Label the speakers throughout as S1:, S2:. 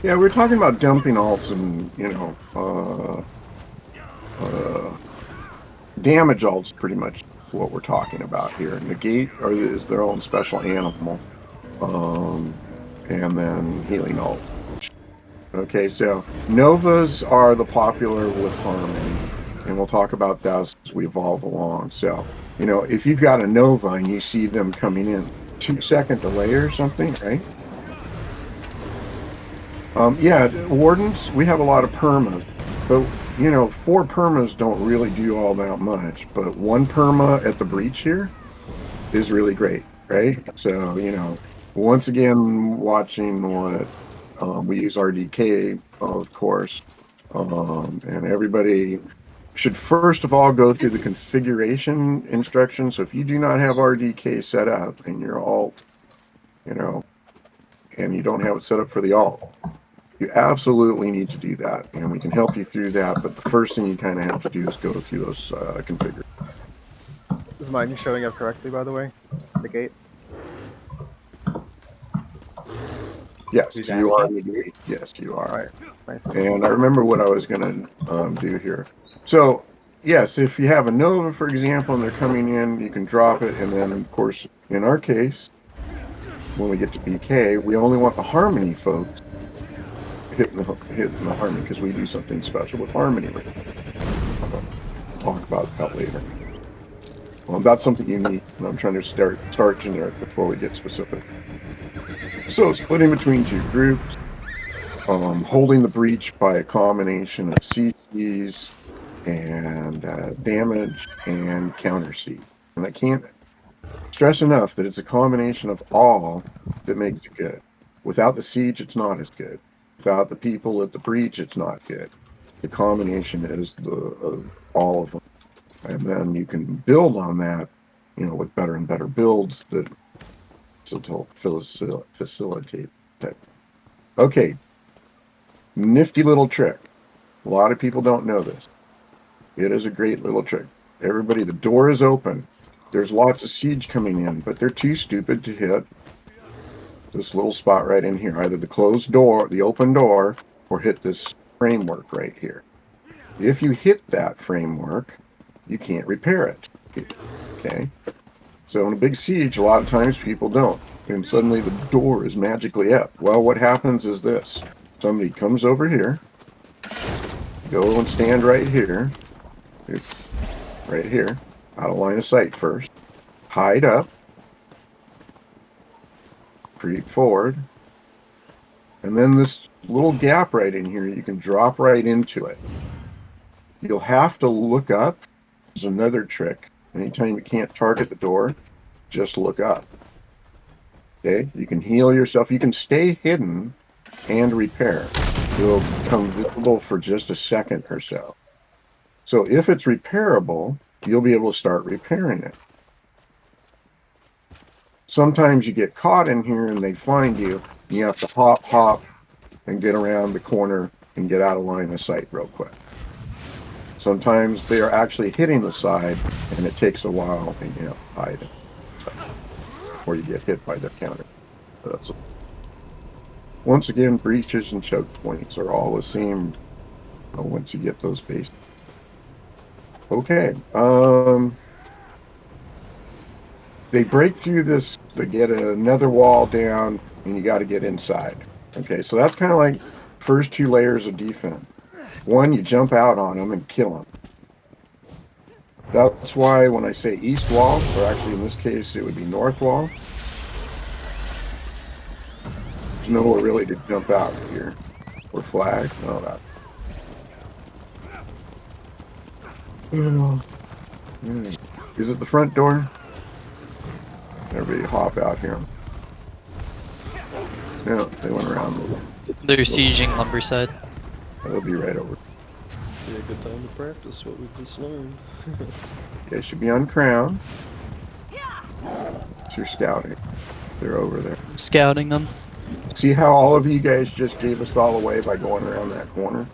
S1: Yeah, we're talking about dumping alts and, damage alts pretty much what we're talking about here. Negate is their own special animal. Um, and then healing alt. Okay, so Novas are the popular with Harmony, and we'll talk about that as we evolve along. So, if you've got a Nova and you see them coming in 2 second delay or something, right? Yeah, Wardens, we have a lot of permas, but, 4 permas don't really do all that much, but 1 perma at the breach here is really great, right? So, once again, watching what we use RDK, of course, and everybody should first of all go through the configuration instructions. So if you do not have RDK set up and your alt, and you don't have it set up for the alt, you absolutely need to do that, and we can help you through that. But the first thing you kind of have to do is go through those configurations.
S2: Is mine showing up correctly, by the way? The gate?
S1: Yes,
S3: Who's
S1: you are.
S3: asking?
S1: Yes, you are.
S2: Alright, nice.
S1: And I remember what I was going to do here. So, yes, if you have a Nova, for example, and they're coming in, you can drop it. And then, of course, in our case, when we get to BK, we only want the Harmony folks hitting the Harmony because we do something special with Harmony. I'll talk about that later. Well, that's something unique, and I'm trying to start generic before we get specific. So, splitting between 2 groups. Holding the breach by a combination of CCs and damage and counter siege. And I can't stress enough that it's a combination of all that makes it good. Without the siege, it's not as good. Without the people at the breach, it's not good. The combination is all of them. And then you can build on that, with better and better builds that facilitate that. Okay, nifty little trick. A lot of people don't know this. It is a great little trick. Everybody, the door is open. There's lots of siege coming in, but they're too stupid to hit this little spot right in here. Either the closed door, the open door, or hit this framework right here. If you hit that framework, you can't repair it. Okay? So in a big siege, a lot of times people don't. And suddenly the door is magically up. Well, what happens is this. Somebody comes over here, go and stand right here, out of line of sight first, hide up, creep forward, and then this little gap right in here, you can drop right into it. You'll have to look up. There's another trick. Anytime you can't target the door, just look up. Okay, you can heal yourself. You can stay hidden and repair. It'll become visible for just a second or so. So if it's repairable, you'll be able to start repairing it. Sometimes you get caught in here and they find you, and you have to hop, and get around the corner and get out of line of sight real quick. Sometimes they are actually hitting the side, and it takes a while, and you have to hide it. Or you get hit by their counter. Once again, breaches and choke points are all the same once you get those basics. Okay. They break through this, they get another wall down, and you got to get inside. Okay, so that's kind of like first 2 layers of defense. One, you jump out on them and kill them. That's why when I say east wall, or actually in this case it would be north wall, there's nowhere really to jump out here. Or flag, no that. Is it the front door? Everybody hop out here. No, they went around.
S4: They're sieging Lumberside.
S1: They'll be right over.
S5: Be a good time to practice what we've just learned.
S1: They should be on crown. It's your scouting. They're over there.
S4: Scouting them.
S1: See how all of you guys just gave us all away by going around that corner?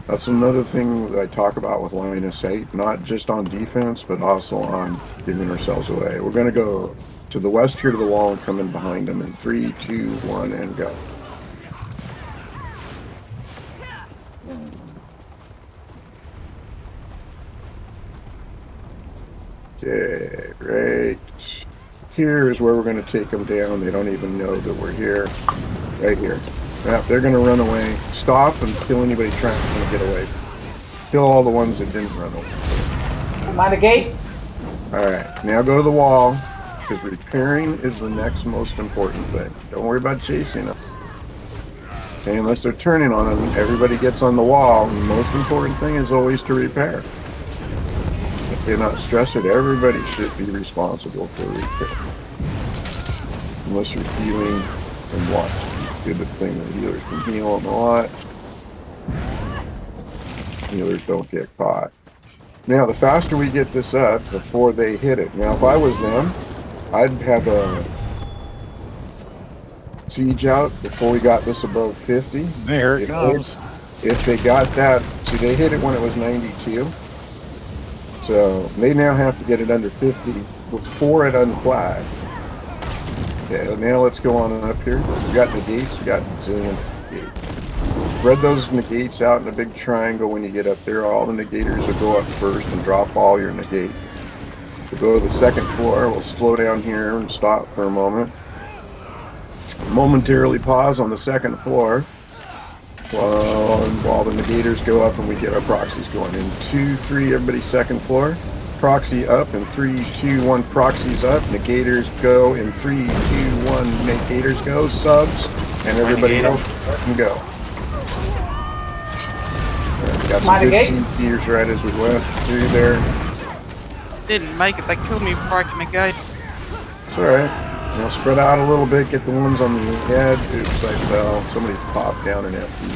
S1: That's another thing that I talk about with line of sight, not just on defense, but also on giving ourselves away. We're going to go to the west here to the wall and come in behind them in 3, 2, 1, and go. Okay, right here is where we're going to take them down. They don't even know that we're here. Right here. Now, they're going to run away. Stop and kill anybody trying to get away. Kill all the ones that didn't run away.
S3: I'm on the gate.
S1: Alright, now go to the wall, because repairing is the next most important thing. Don't worry about chasing them. Okay, unless they're turning on them, everybody gets on the wall. The most important thing is always to repair. If you're not stressed, everybody should be responsible for repair. Unless you're healing and watching. Good thing that healers can heal them a lot. Healers don't get caught. Now, the faster we get this up, before they hit it. Now, if I was them, I'd have a siege out before we got this above 50.
S6: There it comes.
S1: If they got that, see, they hit it when it was 92. So, they now have to get it under 50 before it unflags. Okay, now let's go on up here. We got negates, we got zillion negates. Spread those negates out in a big triangle when you get up there. All the negators will go up first and drop all your negates. We'll go to the second floor. We'll slow down here and stop for a moment. Momentarily pause on the second floor while the negators go up and we get our proxies going. In 2, 3, everybody second floor. Proxy up in 3, 2, 1, proxies up. Negators go in 3, 2, 1, negators go. Subs and everybody else can go. Got some good CPs right as we went through there.
S7: Didn't make it. They killed me before I can negate.
S1: It's alright. Now spread out a little bit. Get the ones on the head. Oops, I fell. Somebody popped down an FP.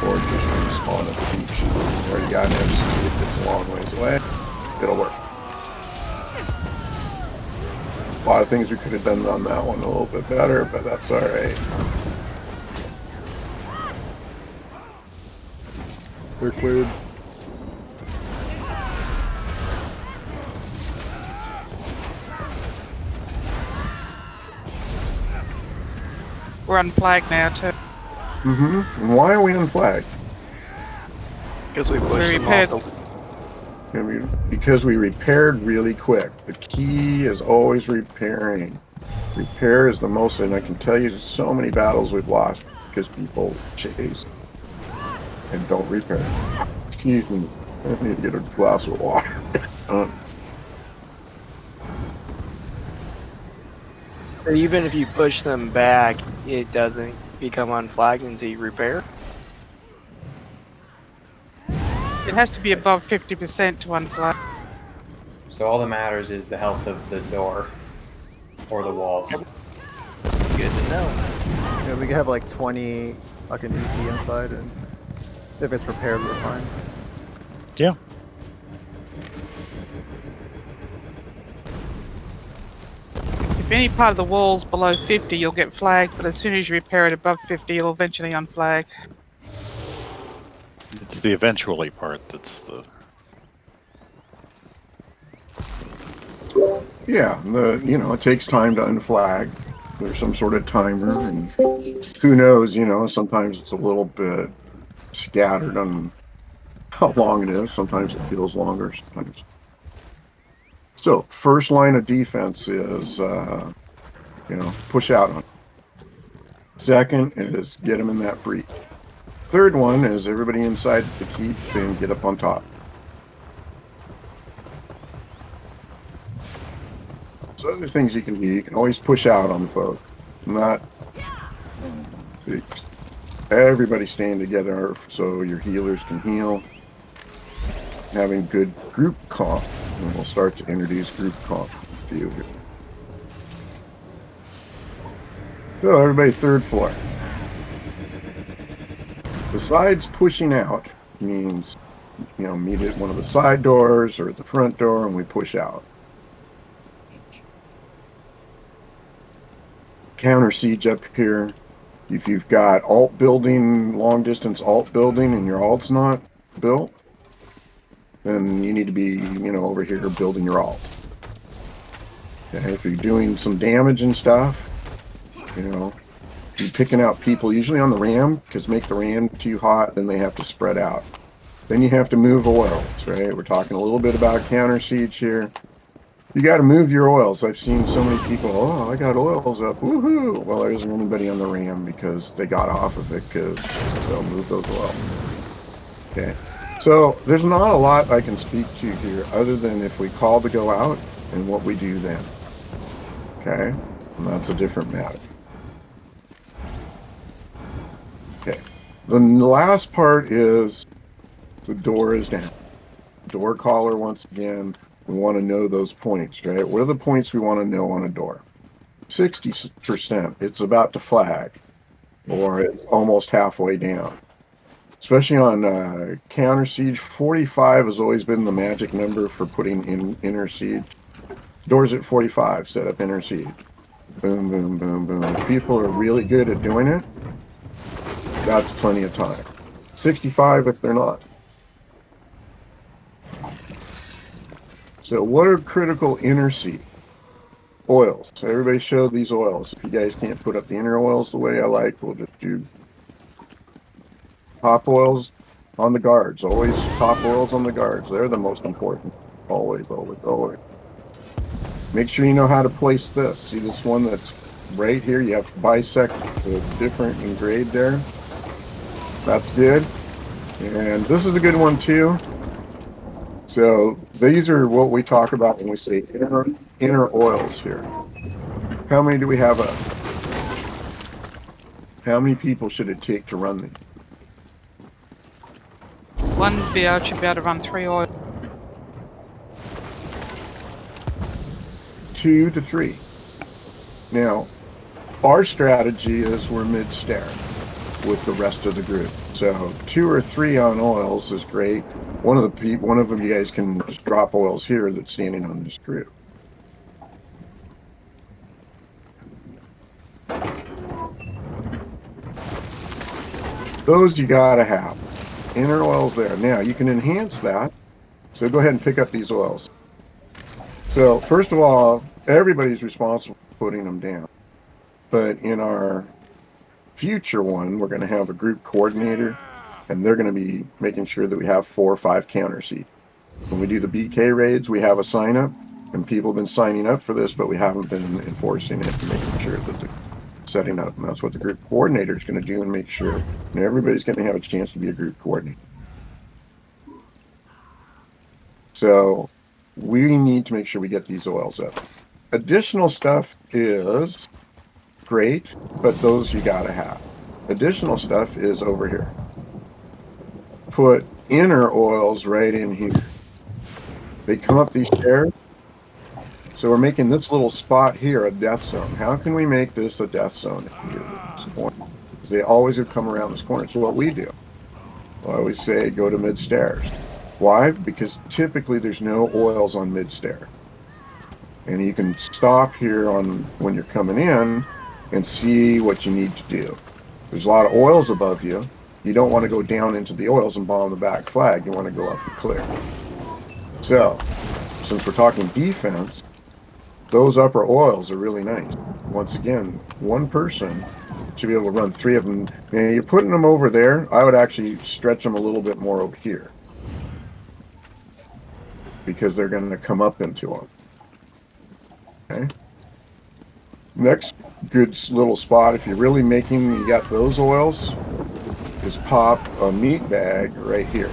S1: Or just respawn at the beach. Already got an FC if it's a long ways away. It'll work. A lot of things we could have done on that one a little bit better, but that's alright.
S2: We're cleared.
S7: We're unflagged now too.
S1: And why are we unflagged?
S8: Because we pushed them
S7: repaired.
S8: off
S1: Because we repaired really quick. The key is always repairing. Repair is the most, and I can tell you so many battles we've lost because people chase and don't repair. Excuse me, I need to get a glass of water.
S8: So even if you push them back, it doesn't become unflagged until you repair?
S7: It has to be above 50% to unflag.
S9: So all that matters is the health of the door or the walls.
S8: Good to know.
S2: Yeah, we can have like 20 fucking EP inside, and if it's repaired, we're fine.
S6: Yeah.
S7: If any part of the wall's below 50, you'll get flagged, but as soon as you repair it above 50, you'll eventually unflag.
S6: It's the eventually part that's the...
S1: Yeah, it takes time to unflag. There's some sort of timer, and who knows, sometimes it's a little bit scattered on how long it is. Sometimes it feels longer, sometimes. So, first line of defense is, push out on. Second is get them in that breach. Third one is everybody inside the keep and get up on top. So other things you can do, you can always push out on folks. Not everybody staying together so your healers can heal. Having good group comp, and we'll start to introduce group comp to you here. So everybody third floor. Besides pushing out means, meet at one of the side doors or at the front door and we push out. Counter siege up here. If you've got alt building, long distance alt building and your alt's not built, then you need to be, over here building your alt. Okay, if you're doing some damage and stuff, you're picking out people usually on the ram, because make the ram too hot, then they have to spread out. Then you have to move oils, right? We're talking a little bit about counter siege here. You got to move your oils. I've seen so many people, oh, I got oils up, woohoo! Well, there isn't anybody on the ram because they got off of it because they'll move those oils. Okay, so there's not a lot I can speak to here other than if we call to go out and what we do then. Okay, and that's a different matter. Okay, the last part is the door is down. Door caller, once again, we want to know those points, right? What are the points we want to know on a door? 60%, it's about to flag, or it's almost halfway down. Especially on counter siege, 45 has always been the magic number for putting in inner siege. Doors at 45, set up inner siege. Boom, boom, boom, boom. If people are really good at doing it, that's plenty of time. 65 if they're not. So what are critical inner siege? Oils. So everybody showed these oils. If you guys can't put up the inner oils the way I like, we'll just do top oils on the guards. Always top oils on the guards. They're the most important. Always, always, always. Make sure you know how to place this. See this one that's right here? You have to bisect the different in grade there. That's good. And this is a good one too. So these are what we talk about when we say inner oils here. How many do we have up? How many people should it take to run these?
S7: One BO should be able to run 3 oil.
S1: 2 to 3. Now, our strategy is we're mid-stair with the rest of the group. So 2 or 3 on oils is great. One of them you guys can just drop oils here that's standing on this group. Those you gotta have. Inner oils there. Now you can enhance that. So go ahead and pick up these oils. So first of all, everybody's responsible for putting them down. But in our future one, we're going to have a group coordinator, and they're going to be making sure that we have 4 or 5 counter seats. When we do the BK raids, we have a sign up, and people have been signing up for this, but we haven't been enforcing it and making sure that they're setting up. And that's what the group coordinator is going to do and make sure. And everybody's going to have a chance to be a group coordinator. So we need to make sure we get these oils up. Additional stuff is great, but those you gotta have. Additional stuff is over here. Put inner oils right in here. They come up these stairs. So we're making this little spot here a death zone. How can we make this a death zone here? Because they always have come around this corner. So what we do, I always say go to mid-stairs. Why? Because typically there's no oils on mid-stair. And you can stop here on when you're coming in and see what you need to do. There's a lot of oils above you. You don't want to go down into the oils and bomb the back flag. You want to go up and clear. So, since we're talking defense, those upper oils are really nice. Once again, one person should be able to run 3 of them. And you're putting them over there. I would actually stretch them a little bit more over here, because they're going to come up into them. Okay. Next good little spot, if you're really making, you got those oils, is pop a meat bag right here.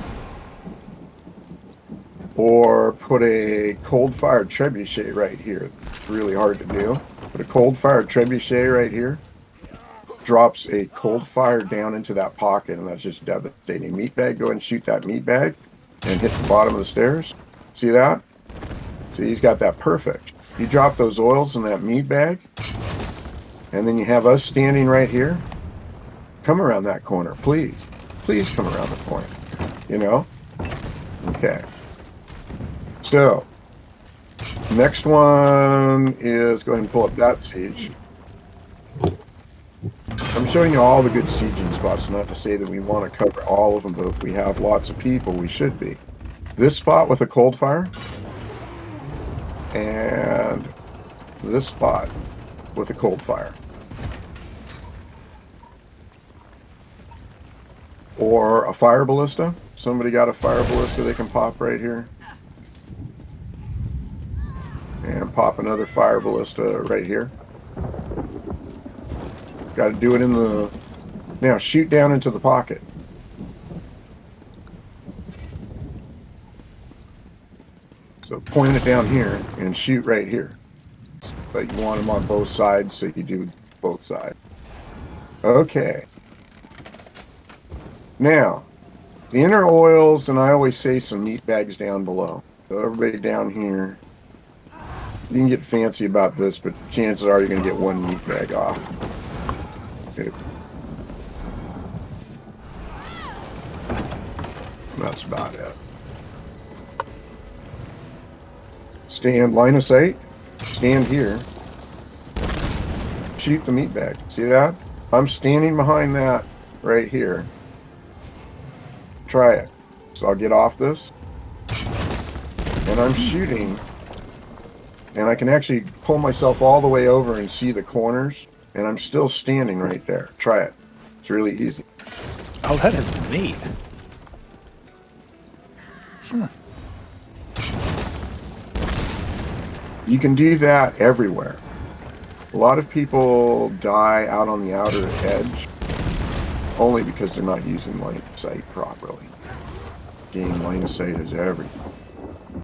S1: Or put a cold fired trebuchet right here. It's really hard to do. Put a cold fired trebuchet right here. Drops a cold fire down into that pocket, and that's just devastating. Meat bag, go ahead and shoot that meat bag and hit the bottom of the stairs. See that? See, he's got that perfect. You drop those oils in that meat bag, and then you have us standing right here. Come around that corner, please. Please come around the corner. You know? Okay. So, next one is, go ahead and pull up that siege. I'm showing you all the good sieging spots, not to say that we want to cover all of them, but if we have lots of people, we should be. This spot with a cold fire, and this spot with a cold fire. Or a fire ballista. Somebody got a fire ballista they can pop right here. pop another fire ballista right here. Got to do it in the... Now, shoot down into the pocket. So point it down here and shoot right here. But you want them on both sides, so you do both sides. Okay. Now, the inner oils, and I always say some meat bags down below. So everybody down here, you can get fancy about this, but chances are you're going to get one meat bag off. Okay. That's about it. Stand line of sight. Stand here. Shoot the meat bag. See that? I'm standing behind that right here. Try it. So I'll get off this. And I'm shooting. And I can actually pull myself all the way over and see the corners. And I'm still standing right there. Try it. It's really easy.
S6: Oh, that is neat.
S1: You can do that everywhere. A lot of people die out on the outer edge only because they're not using line of sight properly. Game line of sight is everything.